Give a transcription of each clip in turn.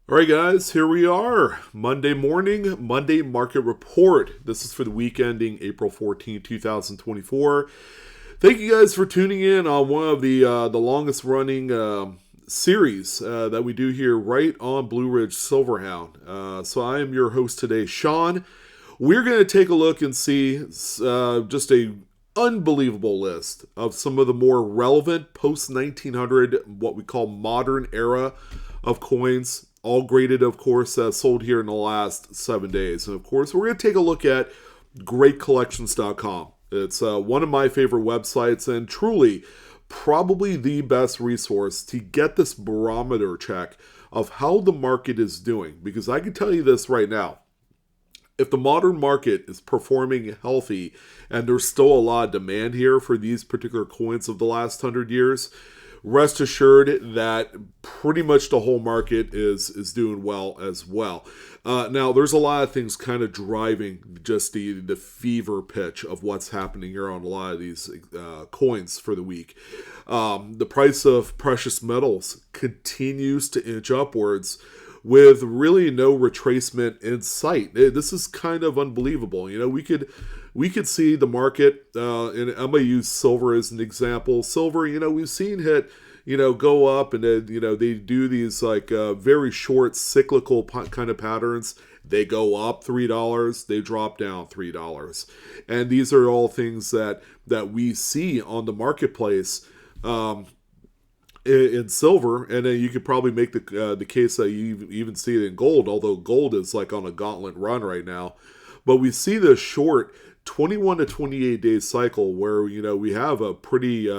All right, guys, here we are. Monday morning, Monday market report. This is for the week ending April 14th, 2024. Thank you guys for tuning in on one of the longest running series that we do here right on Blue Ridge Silverhound. So I am your host today, Sean. We're going to take a look and see just a unbelievable list of some of the more relevant post 1900, what we call modern era of coins, all graded, of course, sold here in the last 7 days. And of course, we're going to take a look at greatcollections.com. It's one of my favorite websites and truly probably the best resource to get this barometer check of how the market is doing. Because I can tell you this right now. If the modern market is performing healthy and there's still a lot of demand here for these particular coins of the last 100 years, rest assured that pretty much the whole market is doing well as well. Now, there's a lot of things kind of driving just the fever pitch of what's happening here on a lot of these coins for the week. The price of precious metals continues to inch upwards with really no retracement in sight. This is kind of unbelievable. You know, we could see the market, and I'm going to use silver as an example. Silver, we've seen hit, go up, and then, they do these like very short cyclical kind of patterns. They go up $3, they drop down $3. And these are all things that we see on the marketplace in silver, and then you could probably make the case that you even see it in gold, although gold is like on a gauntlet run right now. But we see this short 21 to 28 day cycle where we have a pretty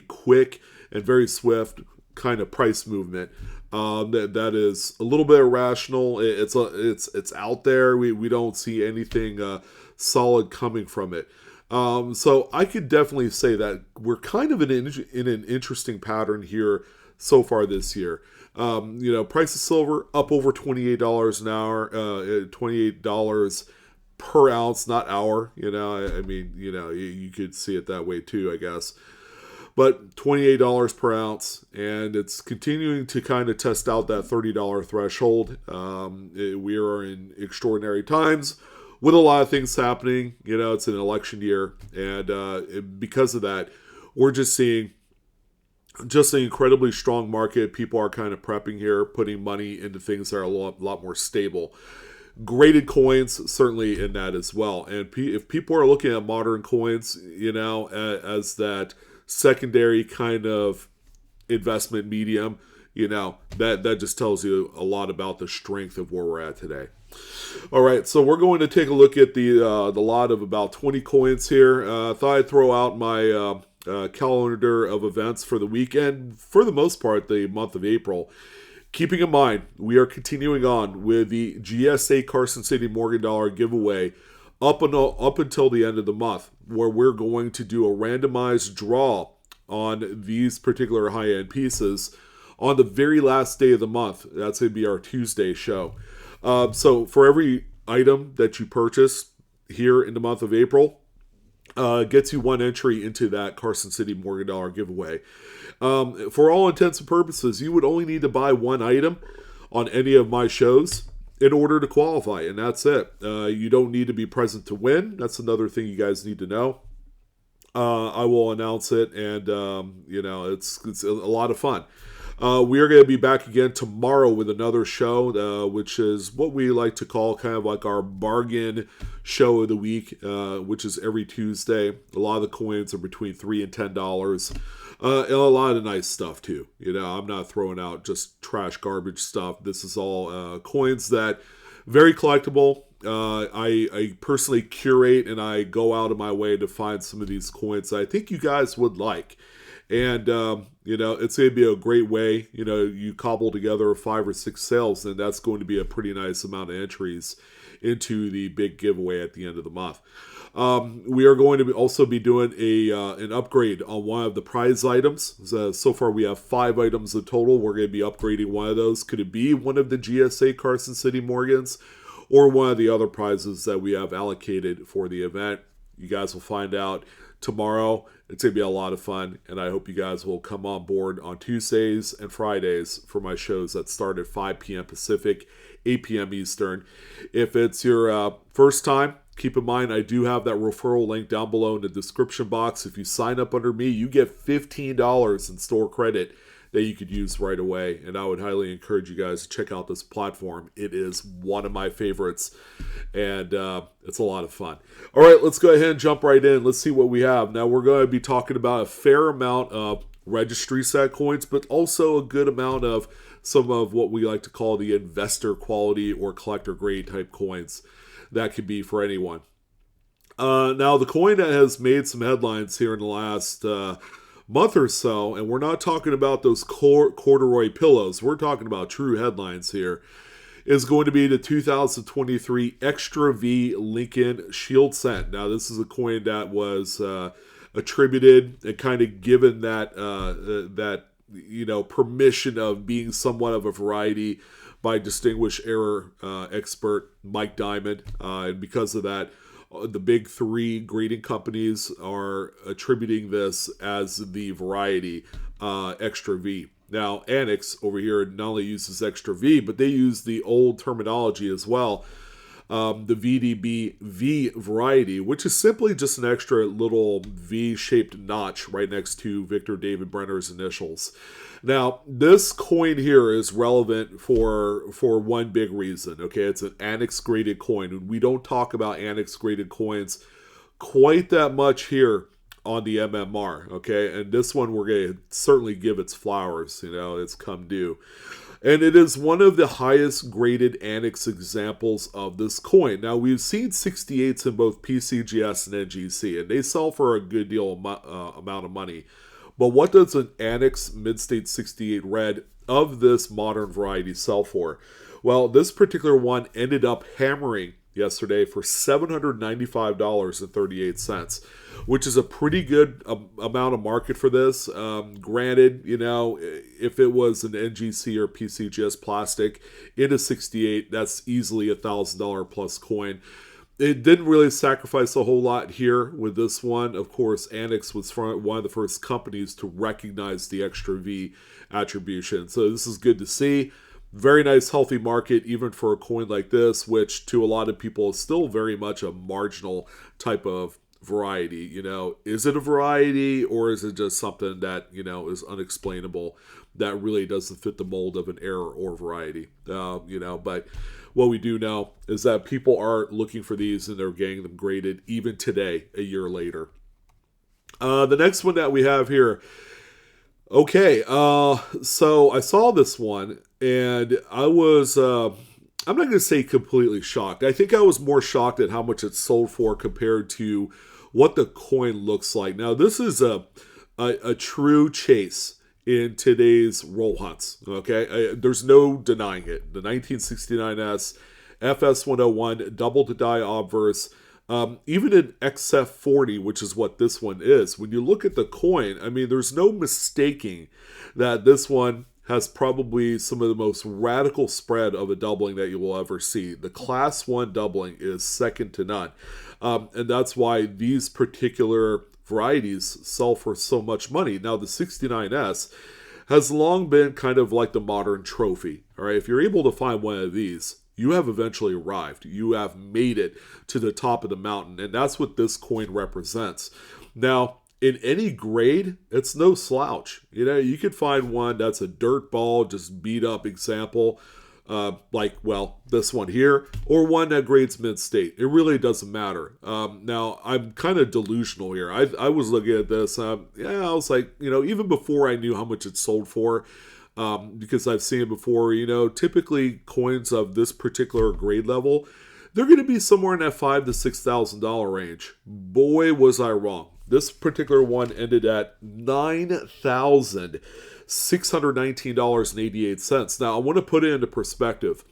quick and very swift kind of price movement that is a little bit irrational. It's out there. We don't see anything solid coming from it. So I could definitely say that we're kind of in an interesting pattern here so far this year. Price of silver up over $28 an hour, $28 per ounce, not hour. You could see it that way too, I guess. But $28 per ounce, and it's continuing to kind of test out that $30 threshold. We are in extraordinary times with a lot of things happening. It's an election year, and because of that, we're just seeing just an incredibly strong market. People are kind of prepping here, putting money into things that are a lot more stable. Graded coins, certainly in that as well. And if people are looking at modern coins, as that secondary kind of investment medium, that just tells you a lot about the strength of where we're at today. All right, so we're going to take a look at the lot of about 20 coins here. Thought I'd throw out my calendar of events for the weekend, for the most part, the month of April. Keeping in mind, we are continuing on with the GSA Carson City Morgan Dollar giveaway up until the end of the month, where we're going to do a randomized draw on these particular high-end pieces on the very last day of the month. That's going to be our Tuesday show. So for every item that you purchase here in the month of April, gets you one entry into that Carson City Morgan Dollar giveaway. For all intents and purposes, you would only need to buy one item on any of my shows in order to qualify, and that's it. You don't need to be present to win. That's another thing you guys need to know. I will announce it, and it's a lot of fun. We are going to be back again tomorrow with another show, which is what we like to call kind of like our bargain show of the week, which is every Tuesday. A lot of the coins are between $3 and $10. And a lot of nice stuff too. I'm not throwing out just trash garbage stuff. This is all coins that very collectible. I personally curate and I go out of my way to find some of these coins that I think you guys would like. And, it's going to be a great way. You cobble together 5 or 6 sales, and that's going to be a pretty nice amount of entries into the big giveaway at the end of the month. We are going to also be doing an upgrade on one of the prize items. So far we have 5 items in total. We're going to be upgrading one of those. Could it be one of the GSA Carson City Morgans or one of the other prizes that we have allocated for the event? You guys will find out tomorrow. It's going to be a lot of fun, and I hope you guys will come on board on Tuesdays and Fridays for my shows that start at 5 p.m. Pacific, 8 p.m. Eastern. If it's your first time, keep in mind I do have that referral link down below in the description box. If you sign up under me, you get $15 in store credit that you could use right away. And I would highly encourage you guys to check out this platform. It is one of my favorites, and it's a lot of fun. All right, let's go ahead and jump right in. Let's see what we have. Now, we're going to be talking about a fair amount of registry set coins, but also a good amount of some of what we like to call the investor quality or collector grade type coins. That could be for anyone. Now, the coin that has made some headlines here in the last month or so, and we're not talking about those corduroy pillows, we're talking about true headlines here, is going to be the 2023 Extra V Lincoln Shield Cent. Now, this is a coin that was attributed and kind of given that permission of being somewhat of a variety by distinguished error expert Mike Diamond, and because of that, the big three grading companies are attributing this as the variety Extra V. Now, Annex over here not only uses Extra V, but they use the old terminology as well, the VDB V variety, which is simply just an extra little V-shaped notch right next to Victor David Brenner's initials. Now, this coin here is relevant for one big reason, okay? It's an Annex-graded coin, and we don't talk about Annex-graded coins quite that much here on the MMR, okay? And this one we're going to certainly give its flowers, it's come due. And it is one of the highest graded Annex examples of this coin. Now, we've seen 68s in both PCGS and NGC, and they sell for a good deal amount of money. But what does an Annex Mid-State 68 Red of this modern variety sell for? Well, this particular one ended up hammering yesterday for $795.38, which is a pretty good amount of market for this. Granted, if it was an NGC or PCGS plastic in a 68, that's easily a $1,000 plus coin. It didn't really sacrifice a whole lot here with this one. Of course, Annex was one of the first companies to recognize the Extra V attribution. So this is good to see. Very nice, healthy market, even for a coin like this, which to a lot of people is still very much a marginal type of variety. Is it a variety, or is it just something that, is unexplainable, that really doesn't fit the mold of an error or variety? But what we do know is that people are looking for these and they're getting them graded even today, a year later. The next one that we have here. Okay, so I saw this one and I was, I'm not going to say completely shocked. I think I was more shocked at how much it sold for compared to what the coin looks like. Now, this is a true chase in today's roll hunts, okay? There's no denying it. The 1969S, FS101, double to die obverse, even an XF40, which is what this one is. When you look at the coin, there's no mistaking that this one has probably some of the most radical spread of a doubling that you will ever see. The Class 1 doubling is second to none. And that's why these particular varieties sell for so much money. Now, the 69S has long been kind of like the modern trophy. All right, if you're able to find one of these, you have eventually arrived. You have made it to the top of the mountain, and that's what this coin represents. Now, in any grade, it's no slouch. You could find one that's a dirt ball, just beat up example, this one here, or one that grades mid-state. It really doesn't matter. Now, I'm kind of delusional here. I was looking at this, I was like, even before I knew how much it sold for, because I've seen it before, typically coins of this particular grade level, they're going to be somewhere in that $5,000 to $6,000 range. Boy, was I wrong. This particular one ended at $9,619.88. Now, I want to put it into perspective.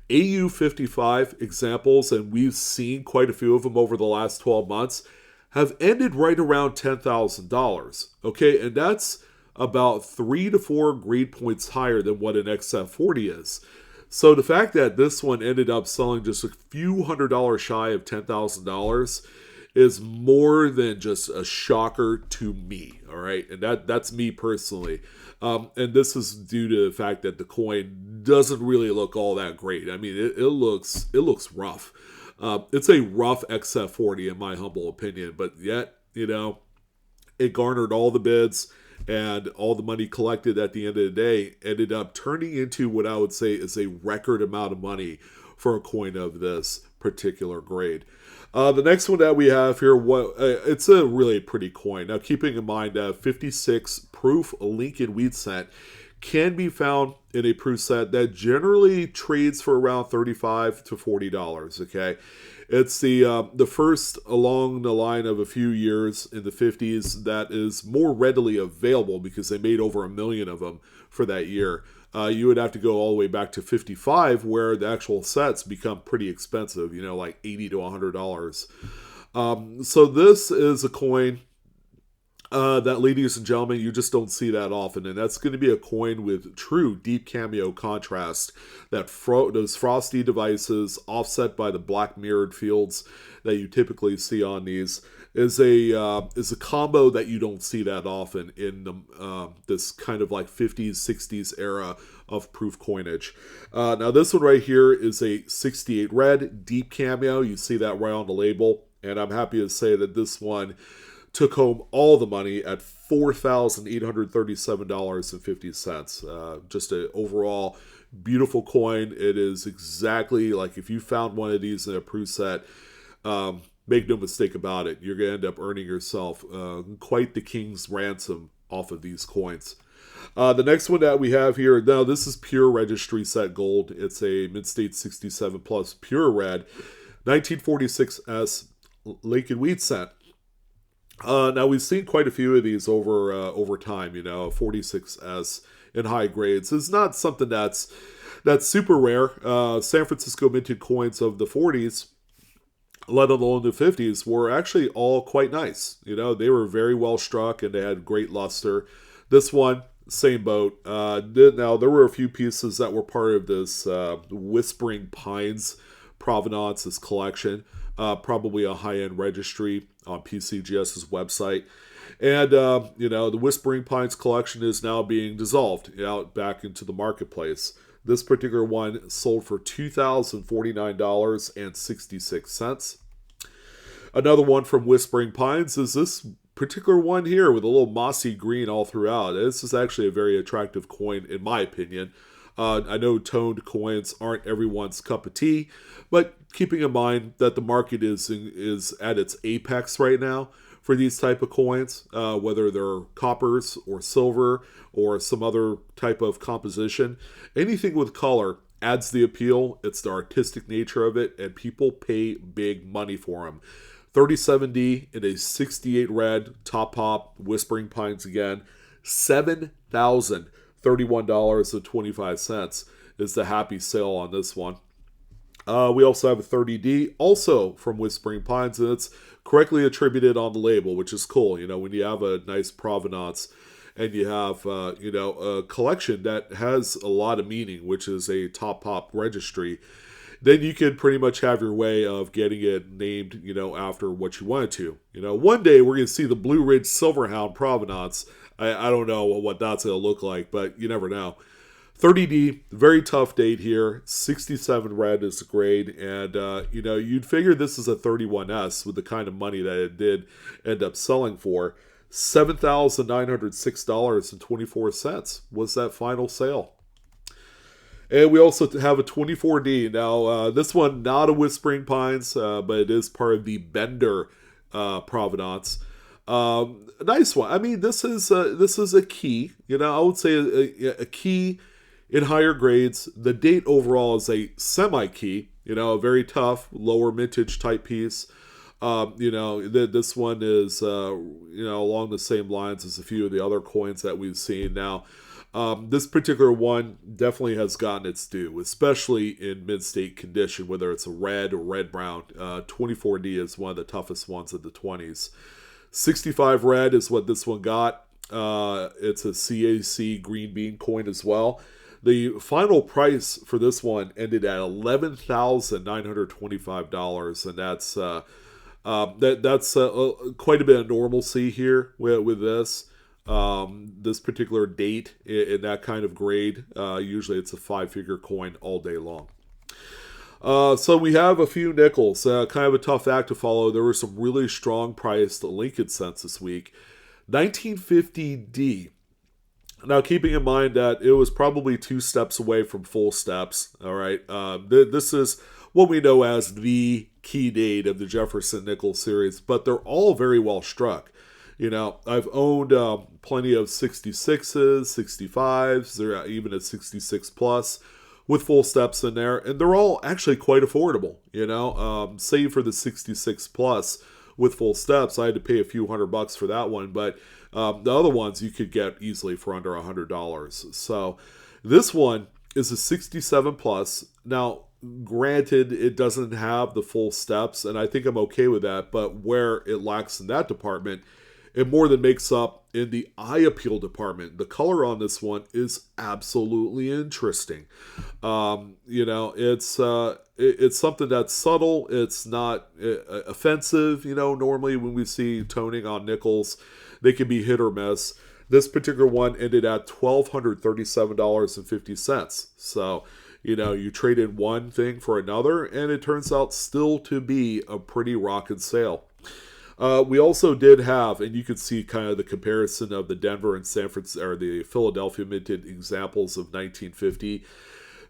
AU55 examples, and we've seen quite a few of them over the last 12 months, have ended right around $10,000. Okay, and that's about 3 to 4 grade points higher than what an XF40 is. So the fact that this one ended up selling just a few $100s shy of $10,000 is more than just a shocker to me. All right, and that's me personally. And this is due to the fact that the coin doesn't really look all that great. I mean, it looks rough. It's a rough XF40 in my humble opinion, but yet, it garnered all the bids, and all the money collected at the end of the day ended up turning into what I would say is a record amount of money for a coin of this particular grade. The next one that we have here, it's a really pretty coin. Now, keeping in mind that 56 proof Lincoln wheat cent can be found in a proof set that generally trades for around $35 to $40. Okay, it's the first along the line of a few years in the 50s that is more readily available because they made over 1 million of them for that year. You would have to go all the way back to 55, where the actual sets become pretty expensive, like $80 to $100. So this is a coin that, ladies and gentlemen, you just don't see that often. And that's going to be a coin with true deep cameo contrast. That those frosty devices offset by the black mirrored fields that you typically see on these is a combo that you don't see that often in the, this kind of like 50s, 60s era of proof coinage. Now this one right here is a 68 red deep cameo. You see that right on the label. And I'm happy to say that this one took home all the money at $4,837.50. Just an overall beautiful coin. It is exactly like if you found one of these in a proof set, make no mistake about it, you're going to end up earning yourself quite the king's ransom off of these coins. The next one that we have here, now this is pure registry set gold. It's a Mid-State 67 Plus pure red, 1946S Lincoln wheat cent. Now we've seen quite a few of these over time. 46S in high grades is not something that's super rare. San Francisco minted coins of the 40s, let alone the 50s, were actually all quite nice. They were very well struck and they had great luster. This one, same boat. Now there were a few pieces that were part of this Whispering Pines provenance, this collection. Probably a high-end registry on PCGS's website. And, the Whispering Pines collection is now being dissolved out back into the marketplace. This particular one sold for $2,049.66. Another one from Whispering Pines is this particular one here with a little mossy green all throughout. This is actually a very attractive coin, in my opinion. I know toned coins aren't everyone's cup of tea, but keeping in mind that the market is at its apex right now for these type of coins, whether they're coppers or silver or some other type of composition, anything with color adds the appeal. It's the artistic nature of it, and people pay big money for them. 37D in a 68 red top pop, Whispering Pines again, $7,031.25 is the happy sale on this one. We also have a 30D, also from Whispering Pines, and it's correctly attributed on the label, which is cool. When you have a nice provenance and you have, a collection that has a lot of meaning, which is a top pop registry, then you can pretty much have your way of getting it named, after what you wanted to. One day we're going to see the Blue Ridge Silverhound provenance. I don't know what that's going to look like, but you never know. 30D, very tough date here. 67 red is the grade. And, you'd figure this is a 31S with the kind of money that it did end up selling for. $7,906.24 was that final sale. And we also have a 24D. Now, this one, not a Whispering Pines, but it is part of the Bender provenance. Nice one. I mean, this is a key. I would say a key in higher grades. The date overall is a semi-key. A very tough, lower mintage type piece. This one is along the same lines as a few of the other coins that we've seen. Now, this particular one definitely has gotten its due, especially in mid-state condition, whether it's a red or red-brown. 24D is one of the toughest ones of the 20s. 65 red is what this one got. It's a CAC green bean coin as well. The final price for this one ended at $11,925, and that's That's quite a bit of normalcy here with this. This particular date in that kind of grade, usually it's a 5-figure coin all day long. So we have a few nickels. Kind of a tough act to follow. There were some really strong priced Lincoln cents this week. 1950D. Now, keeping in mind that it was probably 2 steps away from full steps. All right. This is what we know as the key date of the Jefferson nickel series, but they're all very well struck. You know, I've owned plenty of 66s, 65s, they're even at 66 plus with full steps in there, and they're all actually quite affordable. You know, save for the 66 plus with full steps, I had to pay a few $100 for that one, but the other ones you could get easily for under $100. So this one is a 67 plus. Now, granted, it doesn't have the full steps, and I think I'm okay with that, but where it lacks in that department, it more than makes up in the eye appeal department. The color on this one is absolutely interesting. You know, it's something that's subtle. It's not offensive. You know, normally when we see toning on nickels, they can be hit or miss. This particular one ended at $1,237.50. So, you know, you trade in one thing for another, and it turns out still to be a pretty rockin' sale. We also did have, and you can see kind of the comparison of the Denver and San Francisco, or the Philadelphia minted examples of 1950.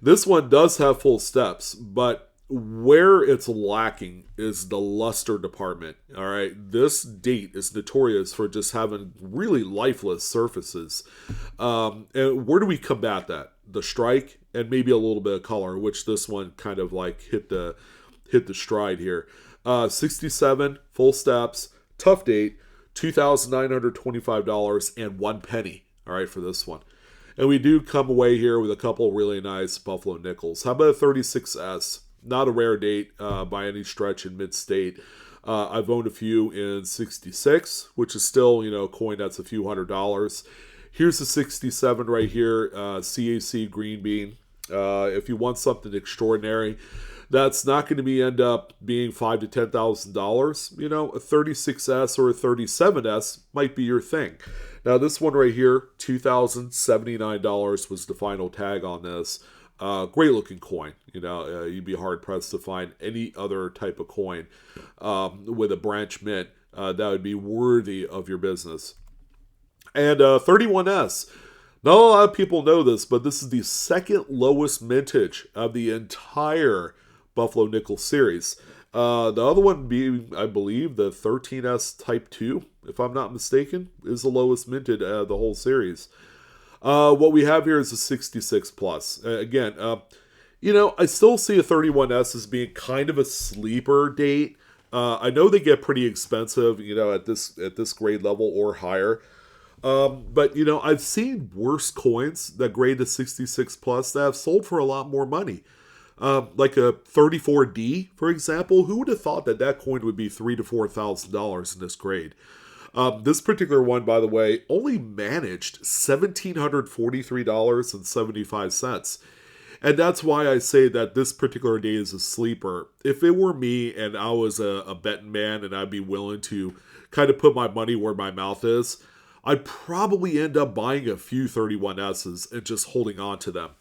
This one does have full steps, but where it's lacking is the luster department. All right, this date is notorious for just having really lifeless surfaces. And where do we combat that? The strike and maybe a little bit of color, which this one kind of like hit the stride here. 67 full steps, tough date, $2,925 and 1 penny. All right, for this one. And we do come away here with a couple really nice Buffalo nickels. How about a 36S? Not a rare date by any stretch in mid-state. I've owned a few in 66, which is still, you know, a coin that's a few $100s. Here's the 67 right here, CAC Green Bean. If you want something extraordinary, that's not going to end up being $5,000 to $10,000. You know, a 36S or a 37S might be your thing. Now, this one right here, $2,079 was the final tag on this. Great looking coin. You know, you'd be hard pressed to find any other type of coin with a branch mint that would be worthy of your business. And 31S. Not a lot of people know this, but this is the second lowest mintage of the entire Buffalo Nickel series. The other one being, I believe, the 13S Type 2, if I'm not mistaken, is the lowest minted the whole series. What we have here is a 66 plus. Again, you know, I still see a 31S as being kind of a sleeper date. I know they get pretty expensive, you know, at this grade level or higher. But, you know, I've seen worse coins that grade to 66 plus that have sold for a lot more money. Like a 34D, for example. Who would have thought that coin would be $3,000 to $4,000 in this grade? This particular one, by the way, only managed $1,743.75. And that's why I say that this particular day is a sleeper. If it were me and I was a betting man and I'd be willing to kind of put my money where my mouth is, I'd probably end up buying a few 31Ss and just holding on to them.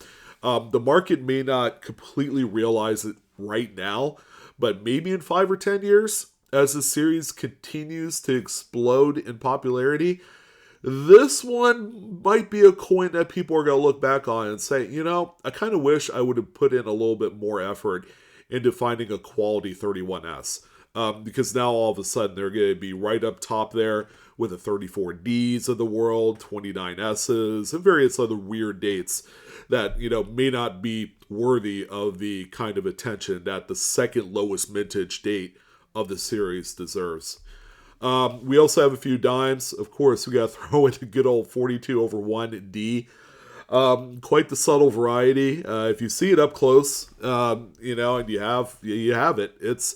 The market may not completely realize it right now, but maybe in 5 or 10 years, as the series continues to explode in popularity, this one might be a coin that people are going to look back on and say, you know, I kind of wish I would have put in a little bit more effort into finding a quality 31S. Because now all of a sudden they're going to be right up top there with the 34Ds of the world, 29Ss, and various other weird dates that, you know, may not be worthy of the kind of attention that the second lowest mintage date of the series deserves. We also have a few dimes. Of course, we got to throw in a good old 42/1D. Quite the subtle variety. If you see it up close, you know, and you have it, it's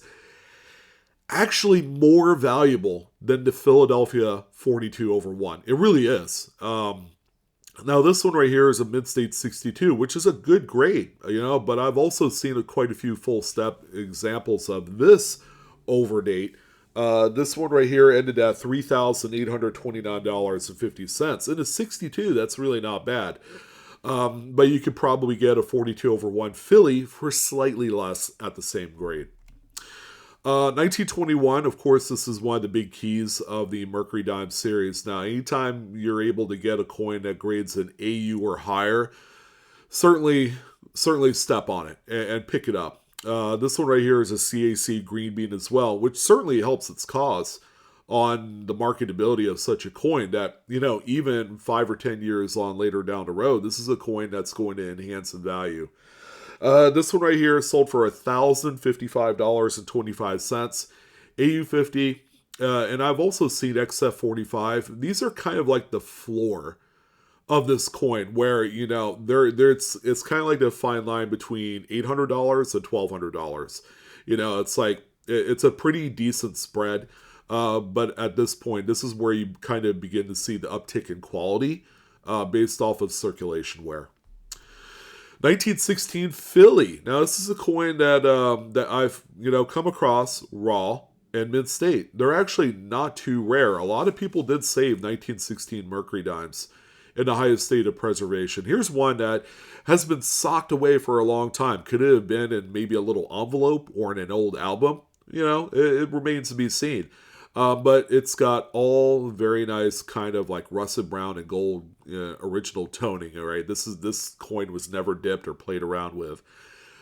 actually more valuable than the Philadelphia 42/1. It really is. Now, this one right here is a mid-state 62, which is a good grade, you know, but I've also seen quite a few full-step examples of this overdate. This one right here ended at $3,829.50. In a 62, that's really not bad. But you could probably get a 42/1 Philly for slightly less at the same grade. 1921, of course, this is one of the big keys of the Mercury Dime series. Now, anytime you're able to get a coin that grades an AU or higher, certainly step on it and pick it up. This one right here is a CAC green bean as well, which certainly helps its cause on the marketability of such a coin that, even 5 or 10 years on later down the road, this is a coin that's going to enhance in value. This one right here sold for $1,055.25. AU50, and I've also seen XF45. These are kind of like the floor of this coin, where it's kind of like the fine line between $800 and $1,200. It's like it's a pretty decent spread, but at this point, this is where you kind of begin to see the uptick in quality based off of circulation wear. 1916 Philly. Now this is a coin that I've come across raw and mint state. They're actually not too rare. A lot of people did save 1916 Mercury dimes in the highest state of preservation. Here's one that has been socked away for a long time. Could it have been in maybe a little envelope or in an old album? It remains to be seen. But it's got all very nice kind of like russet brown and gold original toning. All right, this coin was never dipped or played around with.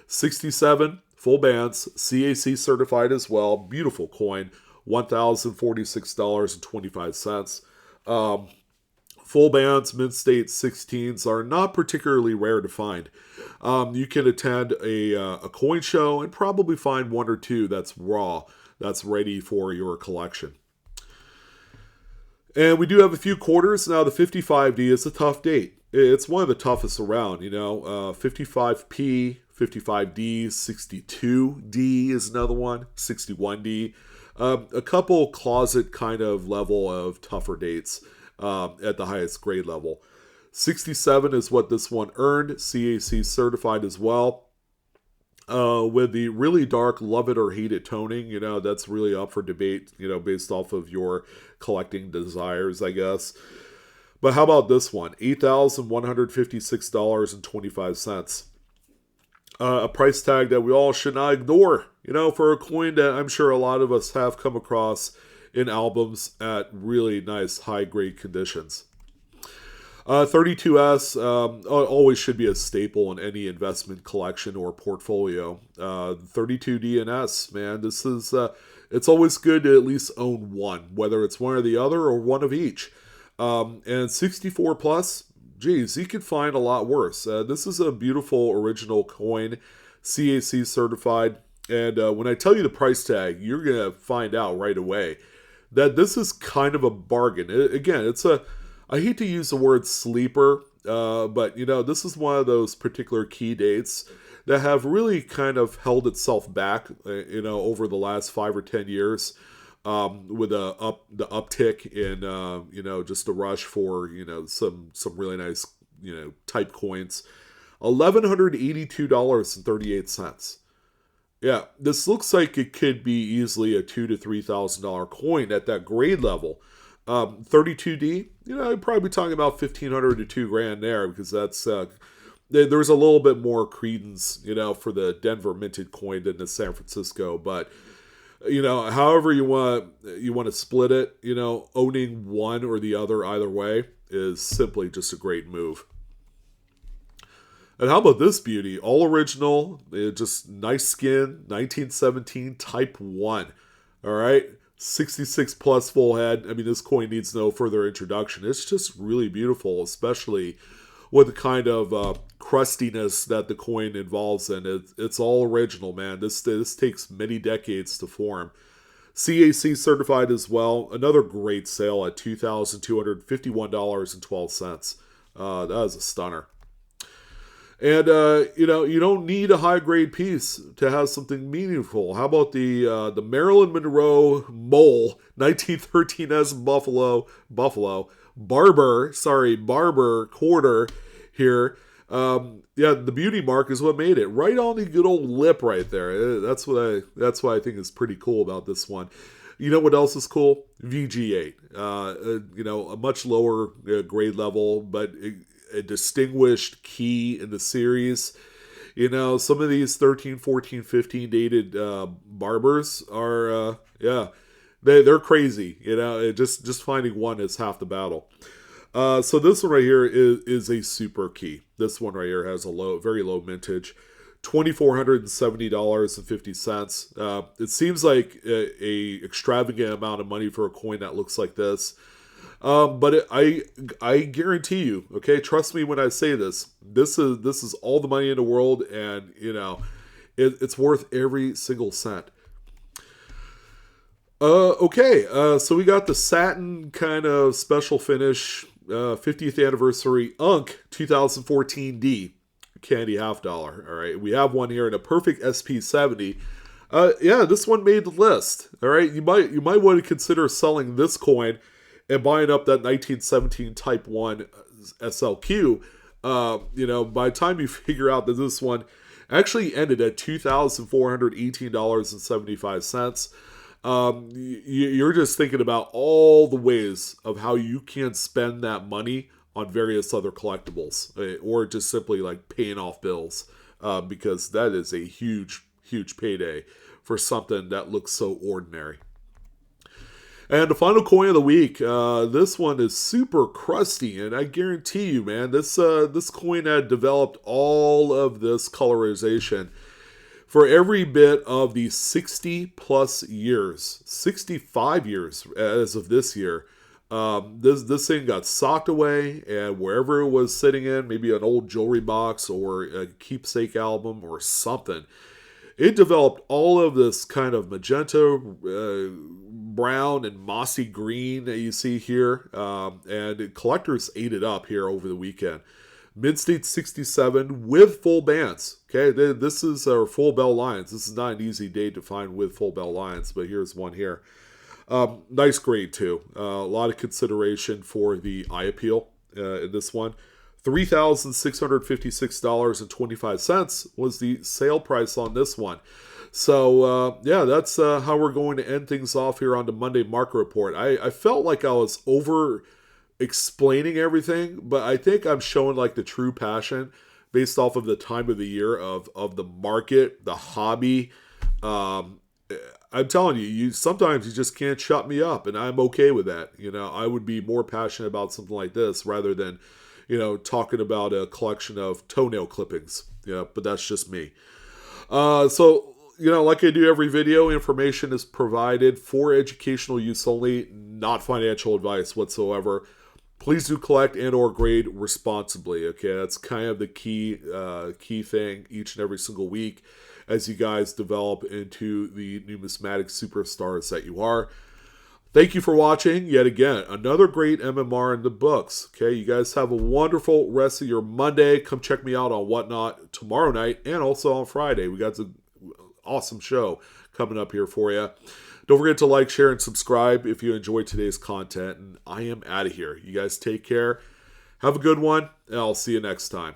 67 full bands, CAC certified as well. Beautiful coin, $1,046.25. Full bands, mint state 16s are not particularly rare to find. You can attend a coin show and probably find one or two that's raw, that's ready for your collection. And we do have a few quarters. Now, the 55D is a tough date. It's one of the toughest around, 55P, 55D, 62D is another one, 61D. A couple closet kind of level of tougher dates at the highest grade level. 67 is what this one earned, CAC certified as well. With the really dark love it or hate it toning, that's really up for debate, based off of your collecting desires, I guess. But how about this one? $8,156.25. A price tag that we all should not ignore, for a coin that I'm sure a lot of us have come across in albums at really nice high-grade conditions. 32S always should be a staple in any investment collection or portfolio. 32DNS, man, this is it's always good to at least own one, whether it's one or the other or one of each. And 64 plus, geez, you can find a lot worse. This is a beautiful original coin, CAC certified, and when I tell you the price tag, you're gonna find out right away that this is kind of a bargain. Again, I hate to use the word sleeper, but this is one of those particular key dates that have really kind of held itself back, over the last 5 or 10 years, with the uptick in just a rush for some really nice type coins. $1,182.38. Yeah, this looks like it could be easily a $2,000 to $3,000 coin at that grade level. 32D, I'd probably be talking about $1,500 to $2,000 there, because that's there's a little bit more credence, for the Denver minted coin than the San Francisco. But however you want to split it, owning one or the other either way is simply just a great move. And how about this beauty? All original, just nice skin, 1917 Type 1. All right. 66 plus full head. I mean, this coin needs no further introduction. It's just really beautiful, especially with the kind of crustiness that the coin involves in. It's all original, man. This takes many decades to form. CAC certified as well. Another great sale at $2,251.12. That is a stunner. And, you don't need a high-grade piece to have something meaningful. How about the Marilyn Monroe Mole 1913S Barber quarter here. The beauty mark is what made it. Right on the good old lip right there. That's what I think is pretty cool about this one. You know what else is cool? VG8. A much lower grade level, but a distinguished key in the series. Some of these 13, 14, 15 dated barbers are, they're crazy. Just finding one is half the battle. So this one right here is a super key. This one right here has a very low mintage. $2,470.50. It seems like a extravagant amount of money for a coin that looks like this. But I guarantee you, okay, trust me when I say this. This is all the money in the world, and it's worth every single cent. So we got the satin kind of special finish 50th anniversary Unk 2014D candy $half. All right, we have one here in a perfect SP70. This one made the list. All right, you might want to consider selling this coin and buying up that 1917 Type 1 SLQ. By the time you figure out that this one actually ended at $2,418.75. You're just thinking about all the ways of how you can spend that money on various other collectibles, or just simply like paying off bills, because that is a huge payday for something that looks so ordinary. And the final coin of the week, this one is super crusty, and I guarantee you, man, this coin had developed all of this colorization for every bit of the 60 plus years, 65 years as of this year. This thing got socked away, and wherever it was sitting in, maybe an old jewelry box or a keepsake album or something, it developed all of this kind of magenta, brown, and mossy green that you see here, and collectors ate it up here over the weekend. Mid-State 67 with full bands. Okay, this is our full bell lines. This is not an easy day to find with full bell lines, but here's one here. Nice grade too. A lot of consideration for the eye appeal in this one. $3,656.25 was the sale price on this one. So that's how we're going to end things off here on the Monday Market Report. I felt like I was over explaining everything, but I think I'm showing like the true passion based off of the time of the year of the market, the hobby. I'm telling you, sometimes you just can't shut me up, and I'm okay with that. I would be more passionate about something like this rather than, talking about a collection of toenail clippings. But that's just me. Like I do every video, information is provided for educational use only, not financial advice whatsoever. Please do collect and or grade responsibly. Okay, that's kind of the key thing each and every single week as you guys develop into the numismatic superstars that you are. Thank you for watching. Yet again, another great MMR in the books. Okay, you guys have a wonderful rest of your Monday. Come check me out on Whatnot tomorrow night and also on Friday. We got an awesome show coming up here for you. Don't forget to like, share, and subscribe if you enjoyed today's content. And I am out of here. You guys take care. Have a good one, and I'll see you next time.